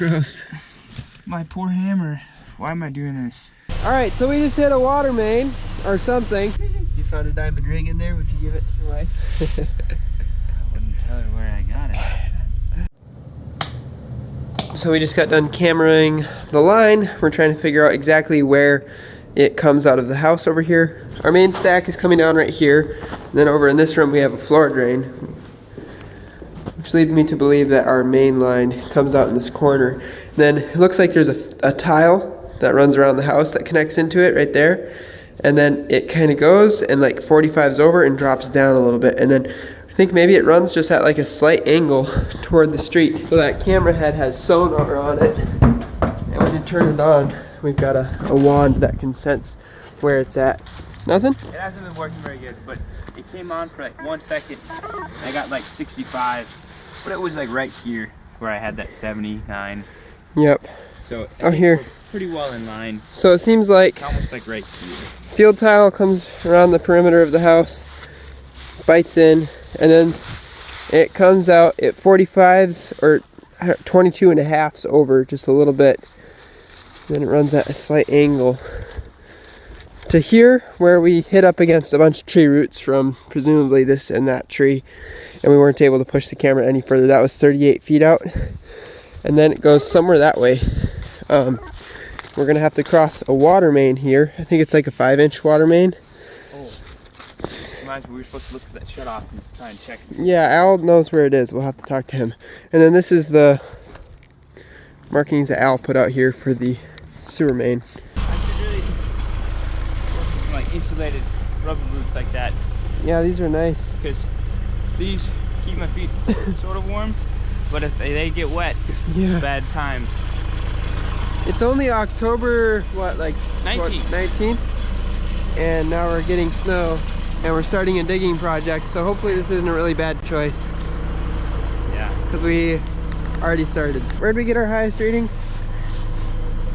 Gross. My poor hammer. Why am I doing this? Alright, so we just hit a water main or something. You found a diamond ring in there, would you give it to your wife? I wouldn't tell her where I got it. So we just got done cameraing the line. We're trying to figure out exactly where it comes out of the house over here. Our main stack is coming down right here. And then over in this room we have a floor drain, which leads me to believe that our main line comes out in this corner. Then it looks like there's a tile that runs around the house that connects into it right there. And then it kind of goes and like 45's over and drops down a little bit. And then I think maybe it runs just at like a slight angle toward the street. So that camera head has sonar on it. And when you turn it on, we've got a wand that can sense where it's at. Nothing? It hasn't been working very good, but it came on for like 1 second. I got like 65, but it was like right here where I had that 79. Yep. So oh, here. We're pretty well in line. So it seems like it's almost like right here. Field tile comes around the perimeter of the house, bites in, and then it comes out at 45's or 22.5's over just a little bit. Then it runs at a slight angle to here where we hit up against a bunch of tree roots from presumably this and that tree, and we weren't able to push the camera any further. That was 38 feet out, and then it goes somewhere that way. We're gonna have to cross a water main here. I think it's like a 5-inch water main. Oh, reminds me we were supposed to look for that shut off and try and check it. Yeah, Al knows where it is. We'll have to talk to him. And then this is the markings that Al put out here for the sewer main. I should really work with some like insulated rubber boots like that. Yeah, these are nice. Because these keep my feet sort of warm, but if they get wet, yeah, bad time. It's only October, what, like 19th? And now we're getting snow, and we're starting a digging project, so hopefully this isn't a really bad choice. Yeah. Because we already started. Where'd we get our highest readings?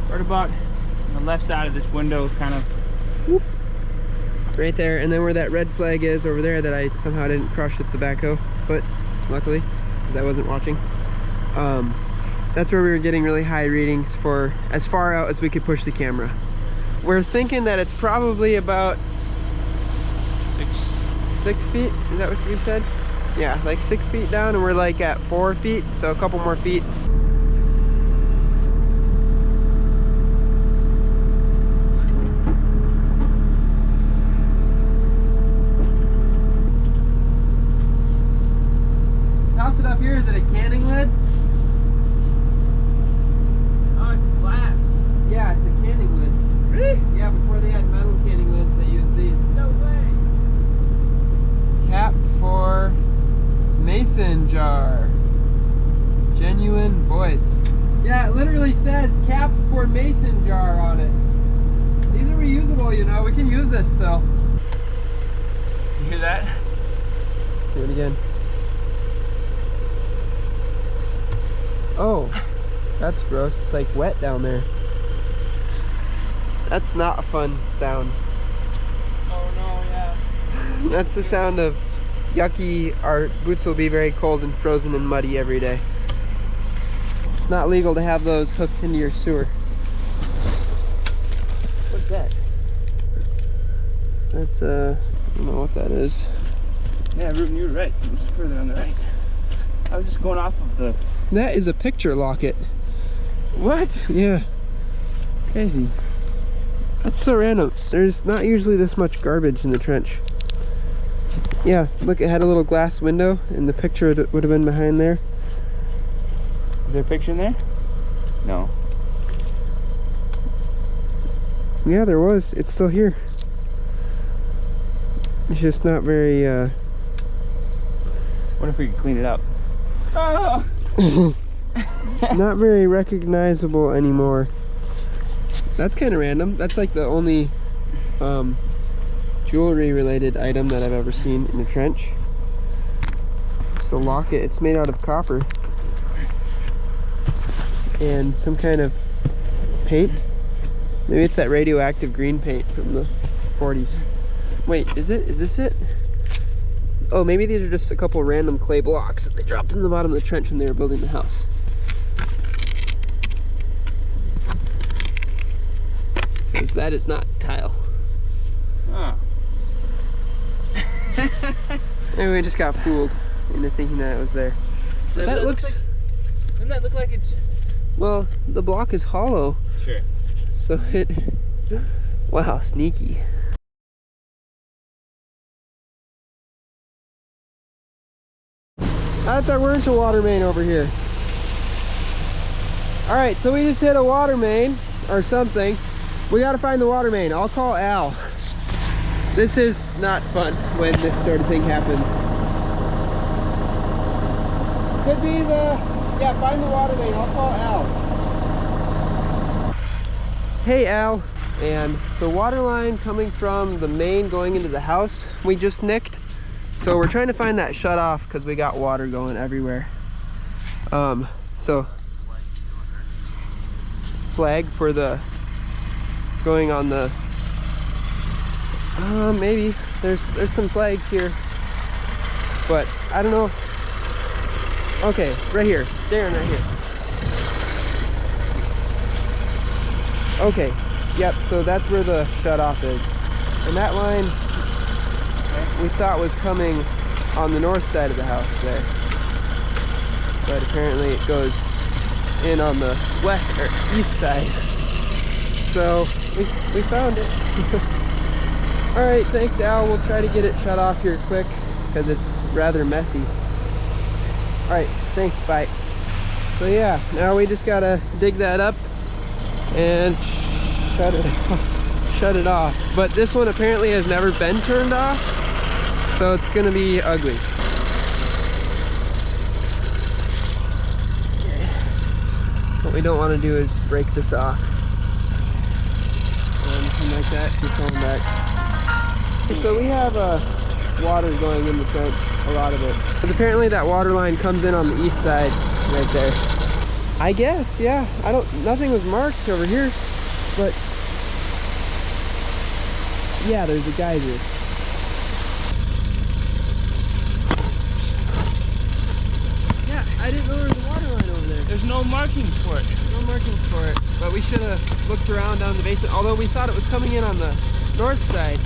Right about on the left side of this window, kind of. Whoop. Right there, and then where that red flag is over there that I somehow didn't crush with the backhoe, but luckily, because I wasn't watching. That's where we were getting really high readings for as far out as we could push the camera. We're thinking that it's probably about 6 feet. Is that what you said? Yeah, like 6 feet down, and we're like at 4 feet, so a couple more feet. How's it up here? Is it a canning lid? Yeah, it's a canning lid. Really? Yeah, before they had metal canning lids, they used these. No way. Cap for mason jar. Genuine voids. Yeah, it literally says cap for mason jar on it. These are reusable, you know. We can use this still. You hear that? Do it again. Oh, that's gross. It's like wet down there. That's not a fun sound. Oh no, yeah. That's the sound of yucky. Our boots will be very cold and frozen and muddy every day. It's not legal to have those hooked into your sewer. What's that? That's I don't know what that is. Yeah, Ruben, you were right. It was further on the right. I was just going off of the... That is a picture locket. What? Yeah. Crazy. That's so random. There's not usually this much garbage in the trench. Yeah, look, it had a little glass window, and the picture would have been behind there. Is there a picture in there? No. Yeah, there was. It's still here. It's just not very, What if we could clean it up? Oh! Not very recognizable anymore. That's kind of random. That's like the only jewelry related item that I've ever seen in a trench. It's a locket. It's made out of copper and some kind of paint. Maybe it's that radioactive green paint from the 40s. Wait, is it? Is this it? Oh, maybe these are just a couple random clay blocks that they dropped in the bottom of the trench when they were building the house. because that is not tile. Oh. Maybe we just got fooled into thinking that it was there. But that looks... Doesn't that look like it's... Well, the block is hollow. Sure. So it... Wow, sneaky. I thought there weren't a water main over here. Alright, so we just hit a water main, or something. We gotta find the water main. I'll call Al. This is not fun when this sort of thing happens. Could be the... Yeah, find the water main. I'll call Al. Hey Al. And the water line coming from the main going into the house we just nicked. So we're trying to find that shut off because we got water going everywhere. So flag for the going on the maybe there's some flags here, but I don't know. Okay, right here, Darren, right here. Okay, yep, so that's where the shut off is, and that line we thought was coming on the north side of the house there, but apparently it goes in on the west or east side. So we found it. All right, thanks Al. We'll try to get it shut off here quick because it's rather messy. All right, thanks, bye. So yeah, now we just gotta dig that up and shut it off. But this one apparently has never been turned off, so it's gonna be ugly. What we don't want to do is break this off or anything like that. Keep going back. So we have water going in the trench, a lot of it. But apparently that water line comes in on the east side, right there. I guess, yeah. Nothing was marked over here, but yeah, there's a geyser. I didn't know there was a water line over there. There's no markings for it. No markings for it. But we should have looked around down the basement. Although we thought it was coming in on the north side.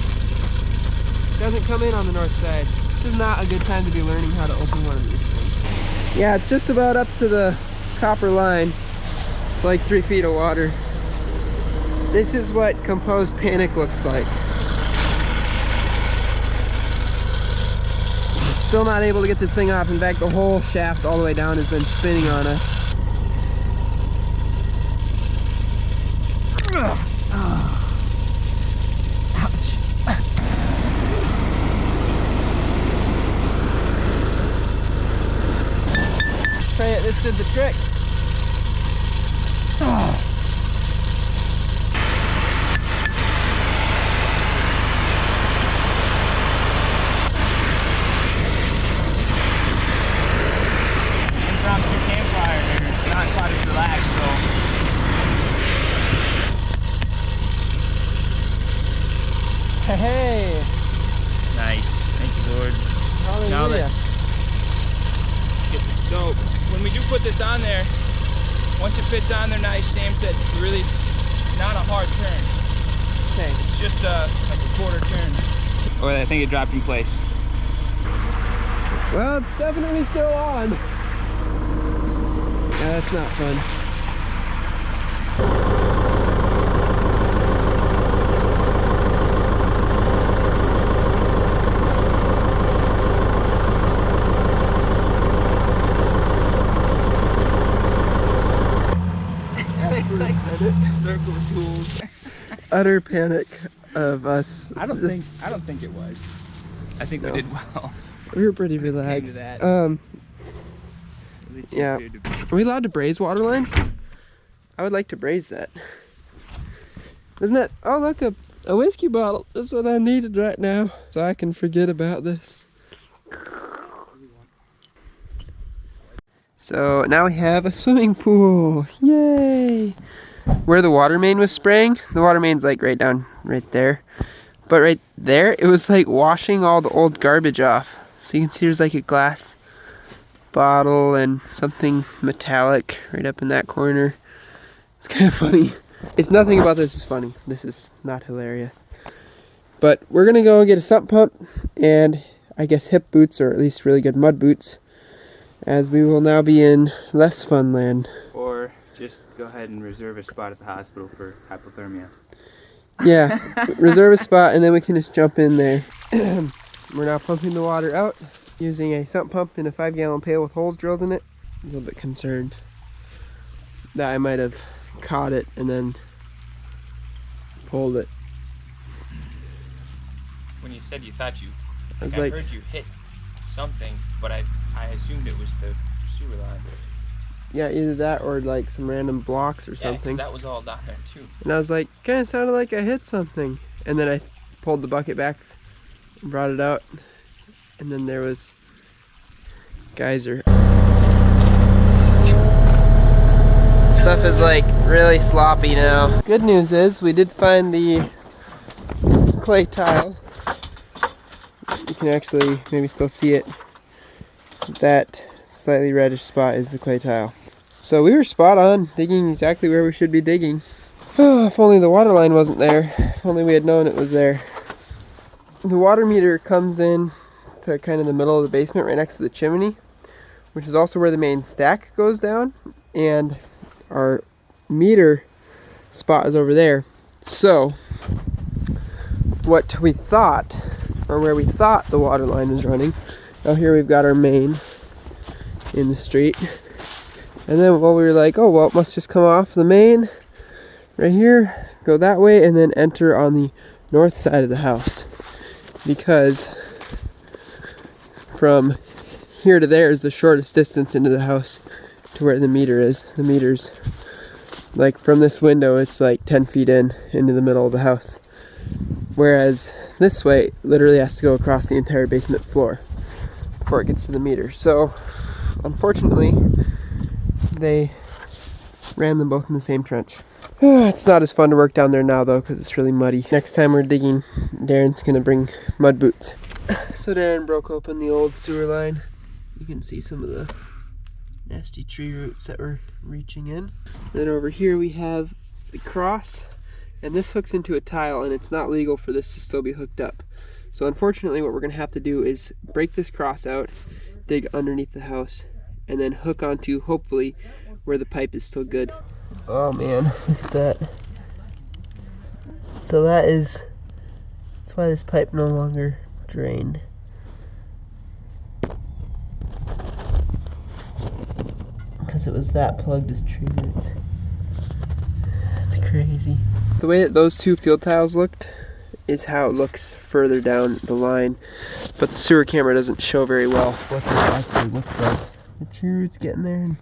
It doesn't come in on the north side. This is not a good time to be learning how to open one of these things. Yeah, it's just about up to the copper line. It's like 3 feet of water. This is what composed panic looks like. Still not able to get this thing off. In fact, the whole shaft all the way down has been spinning on us. Ouch. Try it, this did the trick. Hey! Nice. Thank you, Lord. Hallelujah. Now let's get the dope. When we do put this on there, once it fits on there nice, Sam said, really not a hard turn. Okay. It's just like a quarter turn. Or I think it dropped in place. Well, it's definitely still on. Yeah, that's not fun. Circle of tools. Utter panic of us. I don't think it was. I think we did well. We were pretty relaxed. That. At least yeah. Are we allowed to braise water lines? I would like to braise that. Isn't that? Oh, look, a whiskey bottle. That's what I needed right now, so I can forget about this. So now we have a swimming pool. Yay! Where the water main was spraying, the water main's like right down right there. But right there, it was like washing all the old garbage off. So you can see there's like a glass bottle and something metallic right up in that corner. It's kind of funny. It's nothing about this is funny. This is not hilarious. But we're gonna go get a sump pump and I guess hip boots, or at least really good mud boots, as we will now be in less fun land. Or just go ahead and reserve a spot at the hospital for hypothermia. Yeah, reserve a spot and then we can just jump in there. We're now pumping the water out using a sump pump in a 5-gallon pail with holes drilled in it. A little bit concerned that I might have caught it and then pulled it. When you said you thought you, I was I like, heard you hit something, but I assumed it was the sewer line. yeah, either that or like some random blocks or Yeah, 'cause something. that was all down there too. And I was like, kind of sounded like I hit something. And then I pulled the bucket back, brought it out, and then there was geyser. Stuff is like really sloppy now. Good news is we did find the clay tile. You can actually maybe still see it. That slightly reddish spot is the clay tile. So we were spot on, digging exactly where we should be digging. Oh, if only the water line wasn't there. If only we had known it was there. The water meter comes in to kind of the middle of the basement right next to the chimney, which is also where the main stack goes down, and our meter spot is over there. So what we thought, or where we thought the water line was running, now here we've got our main in the street, and then we were like, oh well, it must just come off the main right here, go that way, and then enter on the north side of the house, because from here to there is the shortest distance into the house to where the meter is. The meter's like from this window, it's like 10 feet into the middle of the house, whereas this way literally has to go across the entire basement floor before it gets to the meter. So unfortunately they ran them both in the same trench. It's not as fun to work down there now though, because it's really muddy. Next time we're digging, Darren's gonna bring mud boots. So Darren broke open the old sewer line. You can see some of the nasty tree roots that were reaching in. Then over here we have the cross, and this hooks into a tile, and it's not legal for this to still be hooked up. So unfortunately what we're gonna have to do is break this cross out, dig underneath the house, and then hook onto, hopefully, where the pipe is still good. Oh man, look at that. So that's why this pipe no longer drained. Because it was that plugged as tree roots. That's crazy. The way that those two field tiles looked is how it looks further down the line, but the sewer camera doesn't show very well what this actually looks like. The tree roots get in there and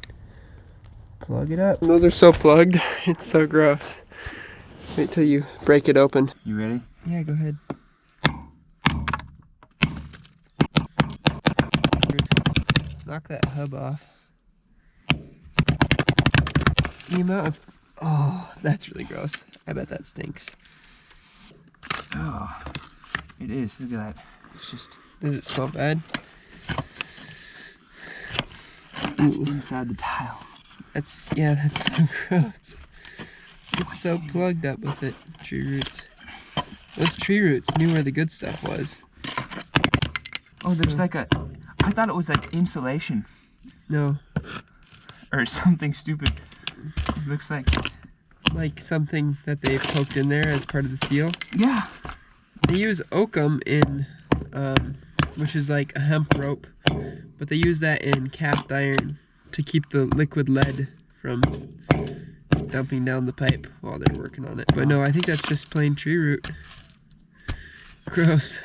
plug it up. And those are so plugged, it's so gross. Wait till you break it open. You ready? Yeah, go ahead. Knock that hub off. The amount of... Oh, that's really gross. I bet that stinks. Oh, it is. Look at that. It's just... Does it smell bad? It's inside the tile. That's so gross. It's so plugged up with it. Tree roots. Those tree roots knew where the good stuff was. Oh, there's like a... I thought it was like insulation. No. Or something stupid. It looks like something that they poked in there as part of the seal. Yeah. They use oakum in, which is like a hemp rope, but they use that in cast iron to keep the liquid lead from dumping down the pipe while they're working on it. But no, I think that's just plain tree root. Gross.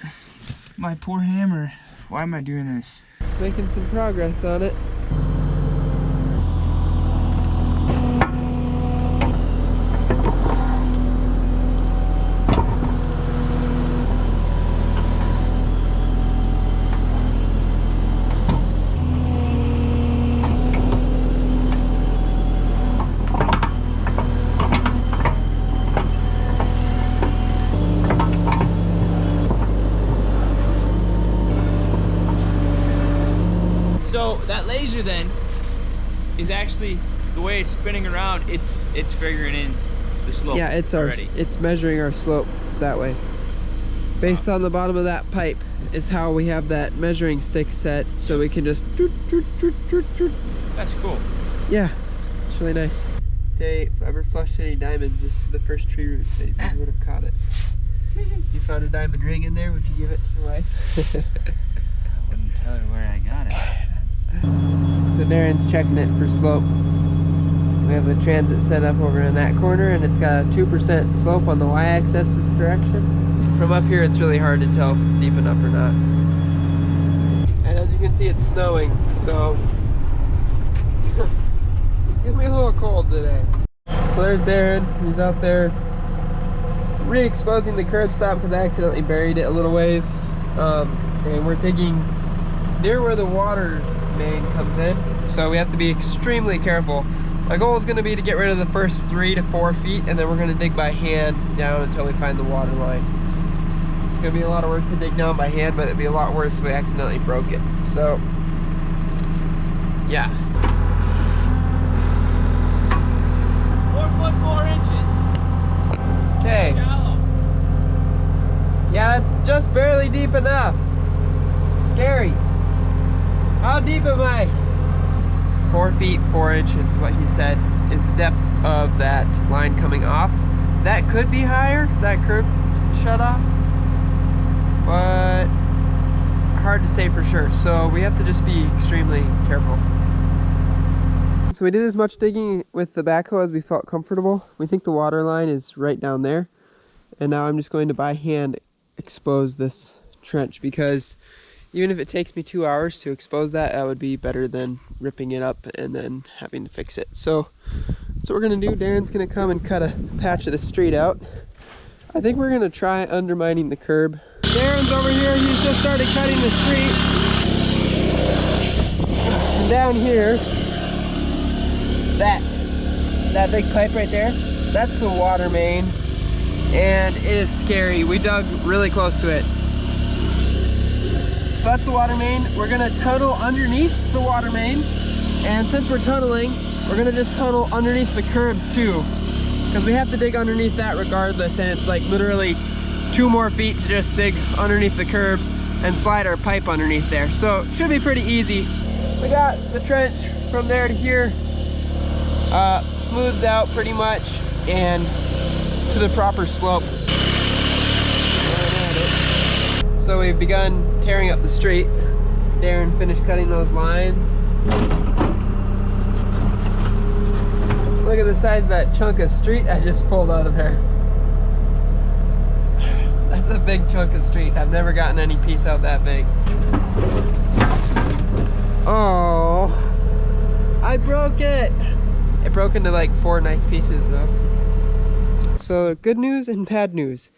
My poor hammer. Why am I doing this? Making some progress on it. So that laser then is actually, the way it's spinning around, it's figuring in the slope. Yeah, already. it's measuring our slope that way. Based on the bottom of that pipe is how we have that measuring stick set, so we can just That's cool. yeah, it's really nice. If I ever flushed any diamonds, this is the first tree root that you would have caught it. You found a diamond ring in there, would you give it to your wife? I wouldn't tell her where I got it. So Darren's checking it for slope. We have the transit set up over in that corner, and it's got a 2% slope on the y-axis this direction. From up here, it's really hard to tell if it's deep enough or not. And as you can see, it's snowing, so it's gonna be a little cold today. So there's Darren. He's out there re-exposing the curb stop because I accidentally buried it a little ways. And we're digging near where the water main comes in, so we have to be extremely careful. My goal is going to be to get rid of the first 3 to 4 feet, and then we're going to dig by hand down until we find the water line. It's going to be a lot of work to dig down by hand, but it'd be a lot worse if we accidentally broke it. So yeah. 4 foot 4 inches. Okay. Shallow. Yeah, that's just barely deep enough. Scary. How deep am I? 4 feet 4 inches is what he said is the depth of that line coming off. That could be higher, that curb shut off, but hard to say for sure. So we have to just be extremely careful. So we did as much digging with the backhoe as we felt comfortable. We think the water line is right down there. And now I'm just going to by hand expose this trench, because even if it takes me 2 hours to expose that, that would be better than ripping it up and then having to fix it. So that's what we're gonna do. Darren's gonna come and cut a patch of the street out. I think we're gonna try undermining the curb. Darren's over here, he's just started cutting the street. And down here, that big pipe right there, that's the water main. And it is scary. We dug really close to it. So that's the water main. We're gonna tunnel underneath the water main. And since we're tunneling, we're gonna just tunnel underneath the curb too, because we have to dig underneath that regardless, and it's like literally 2 more feet to just dig underneath the curb and slide our pipe underneath there. So it should be pretty easy. We got the trench from there to here smoothed out pretty much and to the proper slope. So we've begun tearing up the street. Darren finished cutting those lines. Look at the size of that chunk of street I just pulled out of there. That's a big chunk of street. I've never gotten any piece out that big. Oh, I broke it. It broke into like 4 nice pieces though. So good news and bad news.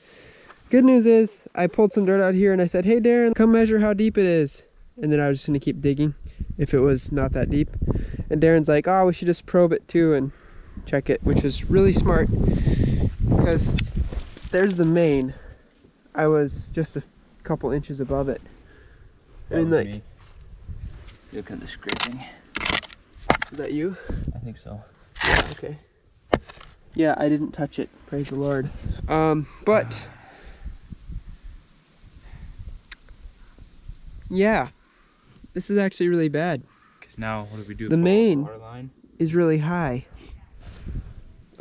Good news is I pulled some dirt out here and I said, hey Darren, come measure how deep it is. And then I was just gonna keep digging if it was not that deep. And Darren's like, oh, we should just probe it too and check it, which is really smart because there's the main. I was just a couple inches above it. I mean, like, look at the scraping. Is that you? I think so. Yeah, okay. Yeah, I didn't touch it, praise the Lord. But yeah, this is actually really bad. Because now, what do we do? The main water line is really high.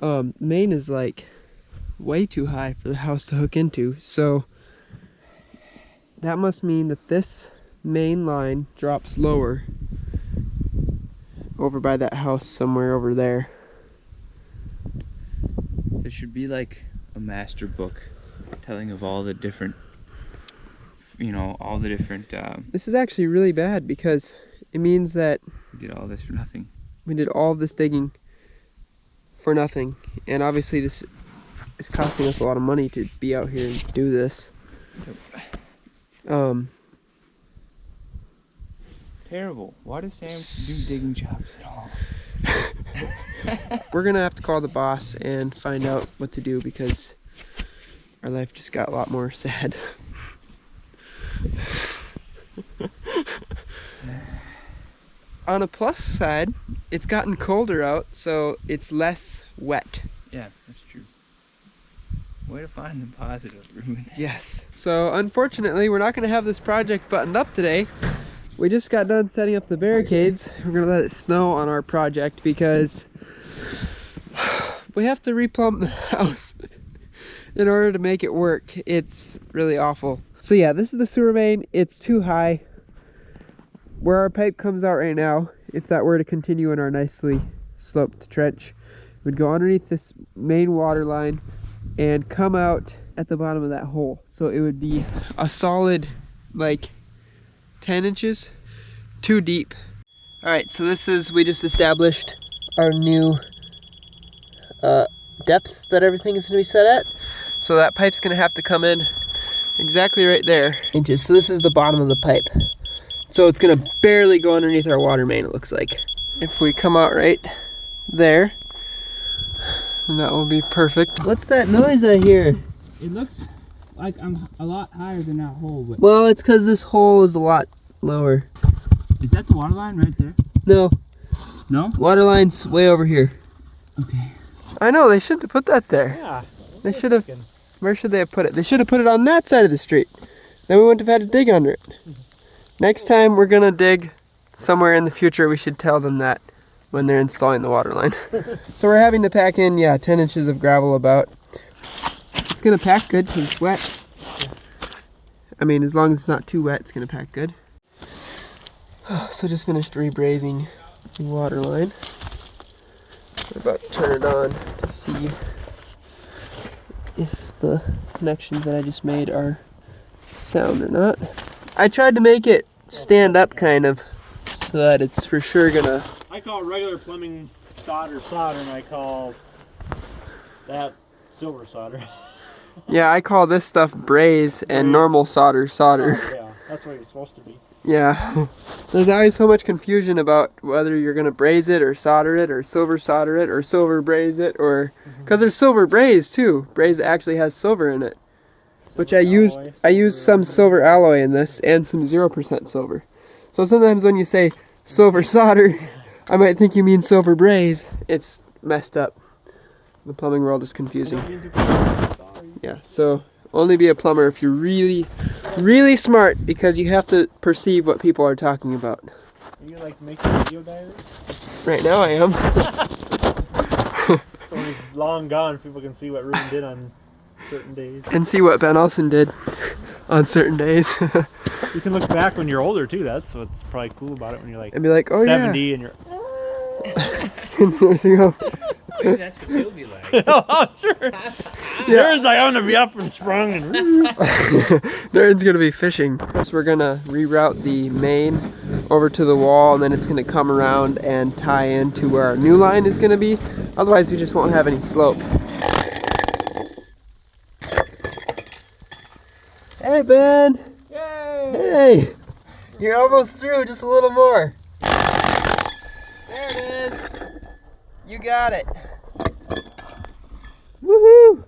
Main is like way too high for the house to hook into. So that must mean that this main line drops lower over by that house somewhere over there. There should be like a master book telling of all the different, you know, all the different This is actually really bad because it means that we did all this for nothing. we did all of this digging for nothing, and obviously this is costing us a lot of money to be out here and do this. Yep. Terrible. Why does Sam do digging jobs at all? We're gonna have to call the boss and find out what to do because our life just got a lot more sad. On a plus side, it's gotten colder out, so it's less wet. Yeah, that's true. Way to find the positive, Ruben. Yes. So unfortunately, we're not going to have this project buttoned up today. We just got done setting up the barricades. We're going to let it snow on our project because we have to replumb the house in order to make it work. It's really awful. So yeah, this is the sewer main. It's too high. Where our pipe comes out right now, if that were to continue in our nicely sloped trench, it would go underneath this main water line and come out at the bottom of that hole. So it would be a solid like 10 inches too deep. All right, so this is, we just established our new depth that everything is gonna be set at. So that pipe's gonna have to come in exactly right there inches. So this is the bottom of the pipe. So it's gonna barely go underneath our water main, it looks like. If we come out right there, and that will be perfect. What's that noise I hear? It looks like I'm a lot higher than that hole, but... Well, it's because this hole is a lot lower. Is that the water line right there? No. No? Water line's way over here. Okay. I know, they shouldn't have put that there. Yeah. They should have... Where should they have put it? They should have put it on that side of the street. Then we wouldn't have had to dig under it. Next time we're gonna dig somewhere in the future, we should tell them that when they're installing the water line. So we're having to pack in, yeah, 10 inches of gravel about. It's gonna pack good because it's wet. I mean, as long as it's not too wet, it's gonna pack good. So just finished rebrazing the water line. We're about to turn it on to see if the connections that I just made are sound or not. I tried to make it stand up kind of so that it's for sure gonna... I call regular plumbing solder and I call that silver solder. Yeah, I call this stuff braze and normal solder. Oh, yeah, that's what it's supposed to be. Yeah. There's always so much confusion about whether you're gonna braze it or solder it or silver solder it or silver braze it or... Because there's silver braze too. Braze actually has silver in it. Which I use some silver alloy in this and some 0% silver. So sometimes when you say silver solder, I might think you mean silver braze. It's messed up. The plumbing world is confusing. Yeah, so only be a plumber if you're really, really smart because you have to perceive what people are talking about. Are you like making a video diary? Right now I am. So when he's long gone, people can see what Ruben did on certain days. And see what Ben Olsen did on certain days. You can look back when you're older too. That's what's probably cool about it when you're like and be like, oh 70 yeah. and you're... Nursing home. Maybe that's what you'll be like. Oh, sure. Darren's like, I'm gonna be up and sprung and... Darren's gonna be fishing. So we're gonna reroute the main over to the wall and then it's gonna come around and tie into where our new line is gonna be. Otherwise we just won't have any slope. Hey Ben! Yay! Hey! You're almost through, just a little more. There it is! You got it! Woohoo!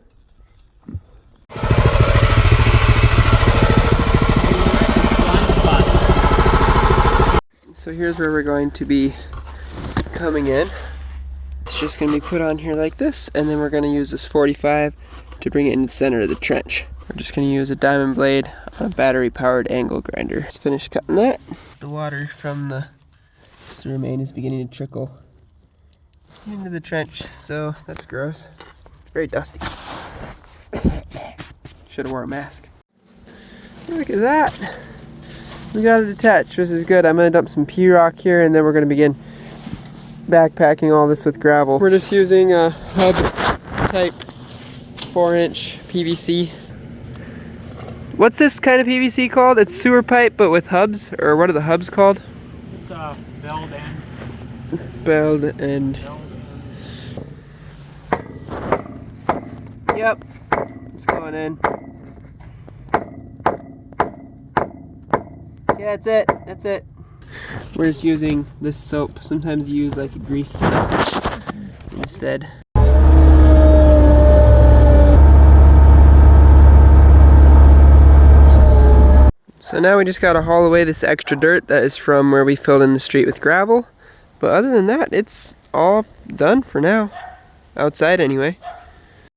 So here's where we're going to be coming in. It's just going to be put on here like this, and then we're going to use this 45 to bring it in the center of the trench. We're just going to use a diamond blade on a battery powered angle grinder. Let's finish cutting that. The water from the sewer main is beginning to trickle into the trench, so that's gross. Very dusty. Should have wore a mask. Look at that. We got it attached. This is good. I'm going to dump some P-rock here and then we're going to begin backpacking all this with gravel. We're just using a hub type 4-inch PVC. What's this kind of PVC called? It's sewer pipe but with hubs? Or what are the hubs called? It's belled end. Belled end. Yep. It's going in. Yeah, that's it. That's it. We're just using this soap. Sometimes you use like a grease stuff instead. So now we just gotta haul away this extra dirt that is from where we filled in the street with gravel. But other than that, it's all done for now. Outside anyway.